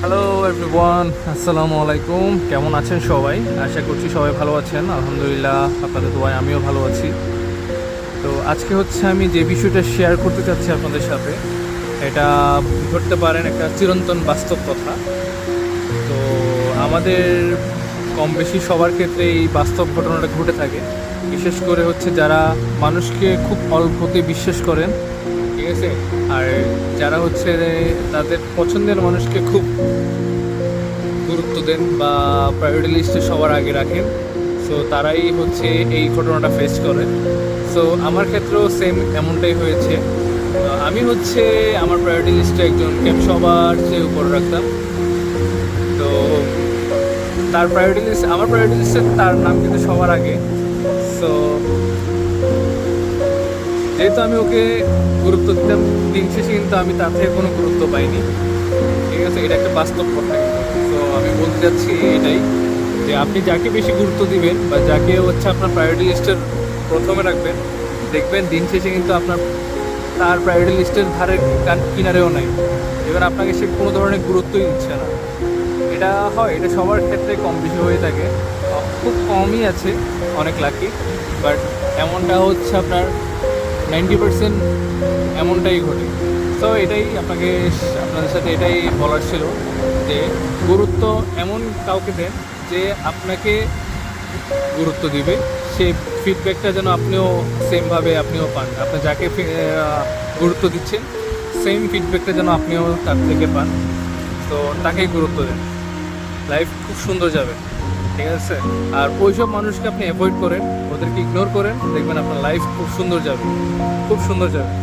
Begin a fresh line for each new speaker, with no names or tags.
Hello everyone, আসসালামু আলাইকুম। কেমন আছেন সবাই? আশা করছি সবাই ভালো আছেন। আলহামদুলিল্লাহ, আপনাদের দোয়ায় আমিও ভালো আছি। তো আজকে হচ্ছে আমি যে বিষয়টা শেয়ার করতে চাচ্ছি আপনাদের সাথে, এটা ধরতে পারেন একটা চিরন্তন বাস্তব কথা। তো আমাদের কম বেশি সবার ক্ষেত্রে এই বাস্তব ঘটনাটা ঘটে থাকে। বিশেষ করে হচ্ছে যারা মানুষকে খুব অল্পতে বিশ্বাস করেন, ঠিক আছে? আর যারা হচ্ছে তাদের পছন্দের মানুষকে খুব গুরুত্ব দেন বা প্রায়োরিটি লিস্টে সবার আগে রাখেন, সো তারাই হচ্ছে এই ঘটনাটা ফেস করে। সো আমার ক্ষেত্রেও সেম এমনটাই হয়েছে। আমি হচ্ছে আমার প্রায়োরিটি লিস্টে একজনকে আমি সবার চেয়ে উপরে রাখতাম। তো তার প্রায়োরিটি লিস্ট, আমার প্রায়োরিটি লিস্টে তার নাম কিন্তু সবার আগে। সো যেহেতু আমি ওকে গুরুত্ব দিতাম, দিন শেষে কিন্তু আমি তার থেকে কোনো গুরুত্ব পাইনি। ঠিক আছে, এটা একটা বাস্তব কথা। তো আমি বলতে চাচ্ছি এটাই, যে আপনি যাকে বেশি গুরুত্ব দিবেন বা যাকে হচ্ছে আপনার প্রায়োরিটি লিস্টের প্রথমে রাখবেন, দেখবেন দিন শেষে কিন্তু আপনার তার প্রায়োরিটি লিস্টের ধারে কিনারেও নাই। এবার আপনাকে সে কোনো ধরনের গুরুত্বই দিচ্ছে না। এটা হয়, এটা সবার ক্ষেত্রে কম বেশি হয়ে থাকে। খুব কমই আছে অনেক লাকি, বাট এমনটা হচ্ছে আপনার 90% এমনটাই ঘটে। তো এটাই আপনাদের সাথে এটাই বলার ছিল, যে গুরুত্ব এমন কাউকে দেন যে আপনাকে গুরুত্ব দিবে, সেই ফিডব্যাকটা যেন আপনিও পান। আপনি যাকে গুরুত্ব দিচ্ছেন, সেম ফিডব্যাকটা যেন আপনিও তার থেকে পান। তো তাকেই গুরুত্ব দেন, লাইফ খুব সুন্দর যাবে। ঠিক আছে? আর ওইসব মানুষকে আপনি অ্যাভয়েড করেন, ওদেরকে ইগনোর করেন, দেখবেন আপনার লাইফ খুব সুন্দর যাবে, খুব সুন্দর যাবে।